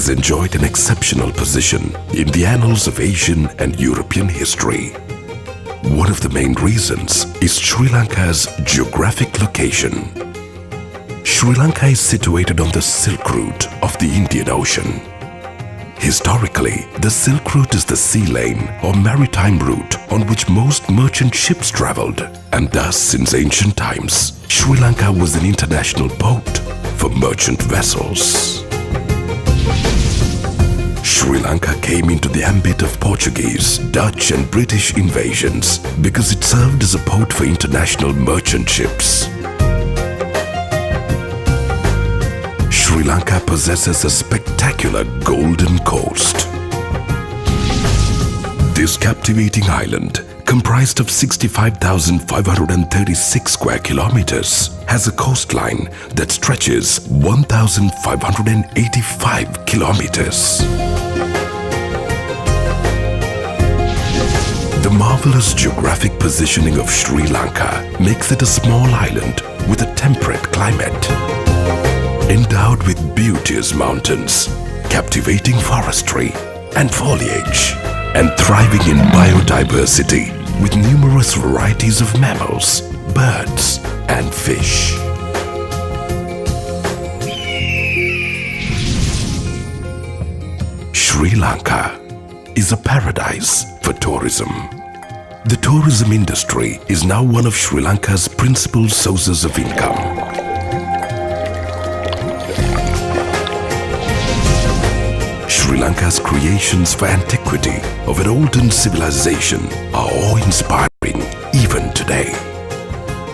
has enjoyed an exceptional position in the annals of Asian and European history. One of the main reasons is Sri Lanka's geographic location. Sri Lanka is situated on the Silk Route of the Indian Ocean. Historically, the Silk Route is the sea lane or maritime route on which most merchant ships traveled, and thus since ancient times, Sri Lanka was an international port for merchant vessels. Sri Lanka came into the ambit of Portuguese, Dutch and British invasions because it served as a port for international merchant ships. Sri Lanka possesses a spectacular golden coast. This captivating island, comprised of 65,536 square kilometers, has a coastline that stretches 1,585 kilometers. The marvelous geographic positioning of Sri Lanka makes it a small island with a temperate climate. Endowed with beauteous mountains, captivating forestry and foliage, and thriving in biodiversity with numerous varieties of mammals, birds, and fish. Sri Lanka is a paradise for tourism. The tourism industry is now one of Sri Lanka's principal sources of income. Sri Lanka's creations for antiquity of an olden civilization are awe-inspiring even today.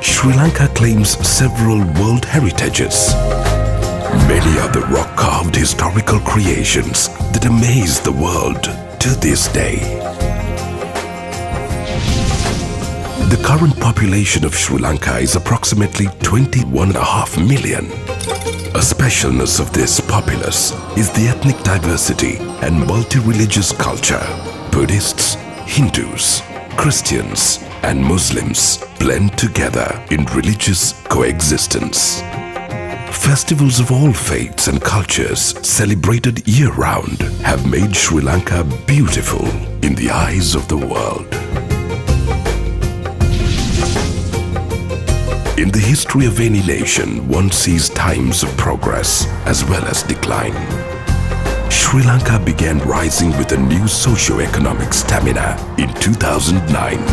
Sri Lanka claims several world heritages. Many are the rock-carved historical creations that amaze the world to this day. The current population of Sri Lanka is approximately 21.5 million. A specialness of this populace is the ethnic diversity and multi-religious culture. Buddhists, Hindus, Christians, and Muslims blend together in religious coexistence. Festivals of all faiths and cultures celebrated year-round have made Sri Lanka beautiful in the eyes of the world. In the history of any nation, one sees times of progress as well as decline. Sri Lanka began rising with a new socio-economic stamina in 2009.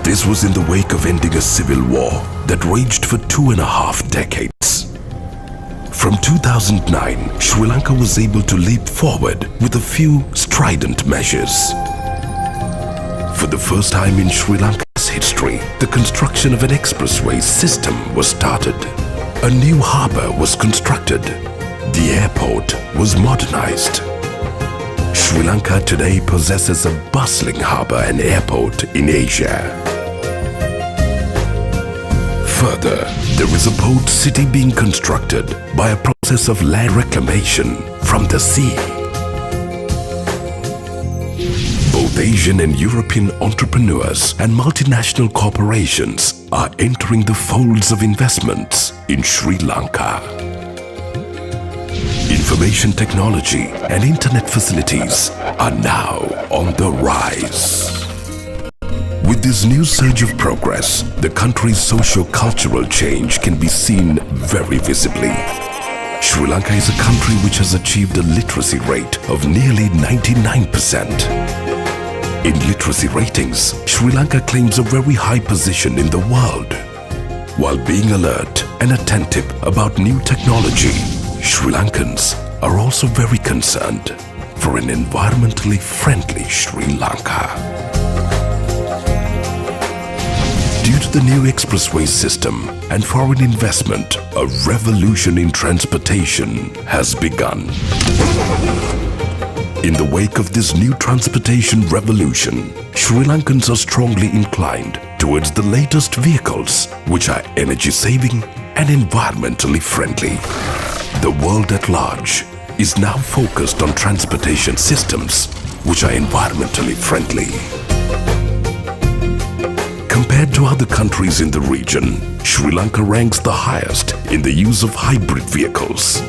This was in the wake of ending a civil war that raged for 2.5 decades. From 2009, Sri Lanka was able to leap forward with a few strident measures. For the first time in Sri Lanka's history, the construction of an expressway system was started. A new harbour was constructed. The airport was modernized. Sri Lanka today possesses a bustling harbour and airport in Asia. Further, there is a port city being constructed by a process of land reclamation from the sea. Both Asian and European entrepreneurs and multinational corporations are entering the folds of investments in Sri Lanka. Information technology and internet facilities are now on the rise. With this new surge of progress, the country's socio-cultural change can be seen very visibly. Sri Lanka is a country which has achieved a literacy rate of nearly 99%. In literacy ratings, Sri Lanka claims a very high position in the world. While being alert and attentive about new technology, Sri Lankans are also very concerned for an environmentally friendly Sri Lanka. Due to the new expressway system and foreign investment, a revolution in transportation has begun. In the wake of this new transportation revolution, Sri Lankans are strongly inclined towards the latest vehicles which are energy-saving and environmentally friendly. The world at large is now focused on transportation systems which are environmentally friendly. Compared to other countries in the region, Sri Lanka ranks the highest in the use of hybrid vehicles.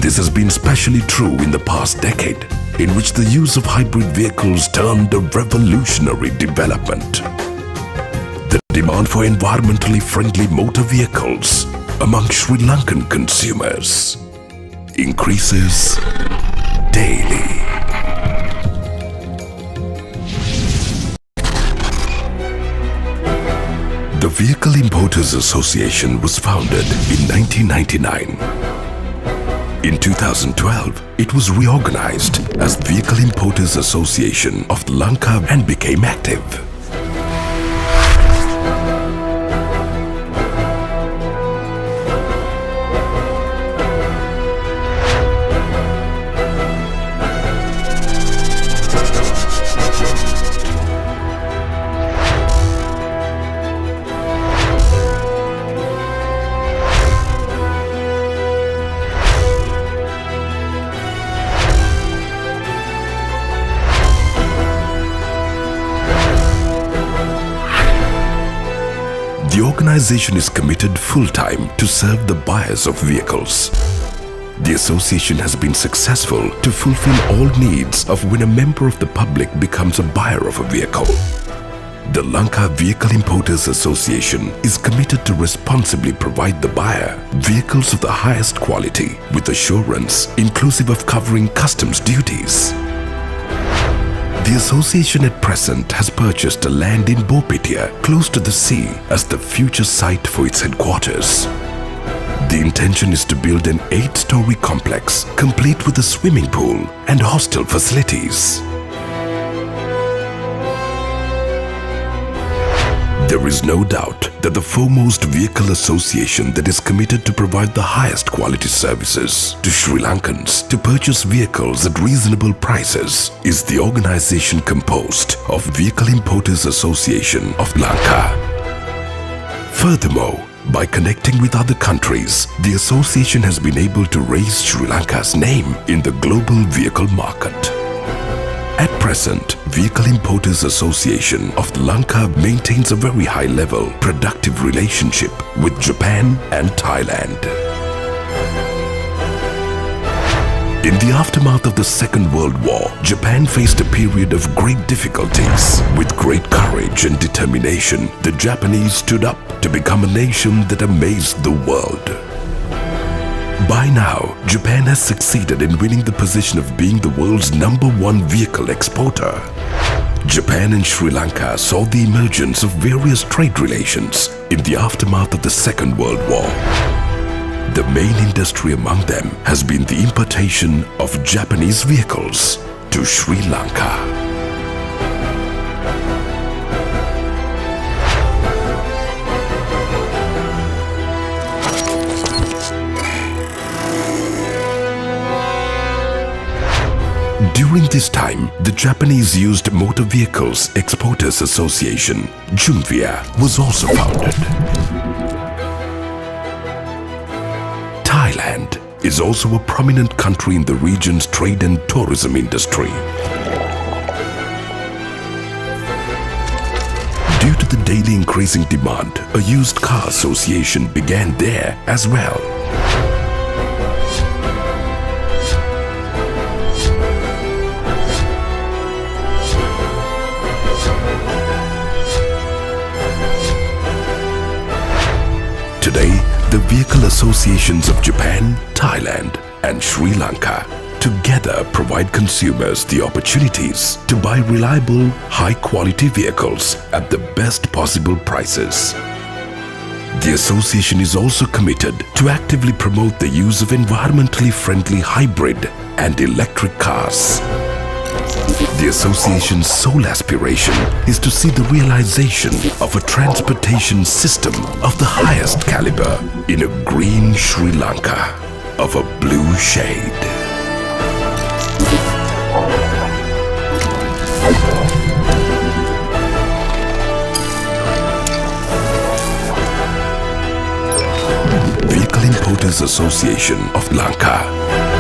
This has been especially true in the past decade, in which the use of hybrid vehicles turned a revolutionary development. The demand for environmentally friendly motor vehicles among Sri Lankan consumers increases daily. The Vehicle Importers Association was founded in 1999. In 2012, it was reorganized as Vehicle Importers Association of LANKA and became active. The organization is committed full-time to serve the buyers of vehicles. The association has been successful to fulfill all needs of when a member of the public becomes a buyer of a vehicle. The LANKA Vehicle Importers Association is committed to responsibly provide the buyer vehicles of the highest quality with assurance inclusive of covering customs duties. The association at present has purchased a land in Bopitia close to the sea as the future site for its headquarters. The intention is to build an 8-story complex complete with a swimming pool and hostel facilities. There is no doubt that the foremost vehicle association that is committed to provide the highest quality services to Sri Lankans to purchase vehicles at reasonable prices is the organization composed of Vehicle Importers Association of LANKA. Furthermore, by connecting with other countries, the association has been able to raise Sri Lanka's name in the global vehicle market. At present, Vehicle Importers Association of LANKA maintains a very high-level, productive relationship with Japan and Thailand. In the aftermath of the Second World War, Japan faced a period of great difficulties. With great courage and determination, the Japanese stood up to become a nation that amazed the world. By now, Japan has succeeded in winning the position of being the world's #1 vehicle exporter. Japan and Sri Lanka saw the emergence of various trade relations in the aftermath of the Second World War. The main industry among them has been the importation of Japanese vehicles to Sri Lanka. During this time, the Japanese Used Motor Vehicles Exporters Association, JUMVIA, was also founded. Thailand is also a prominent country in the region's trade and tourism industry. Due to the daily increasing demand, a used car association began there as well. Today, the vehicle associations of Japan, Thailand, and Sri Lanka together provide consumers the opportunities to buy reliable, high-quality vehicles at the best possible prices. The association is also committed to actively promote the use of environmentally friendly hybrid and electric cars. The association's sole aspiration is to see the realization of a transportation system of the highest caliber in a green Sri Lanka of a blue shade. Vehicle Importers Association of LANKA.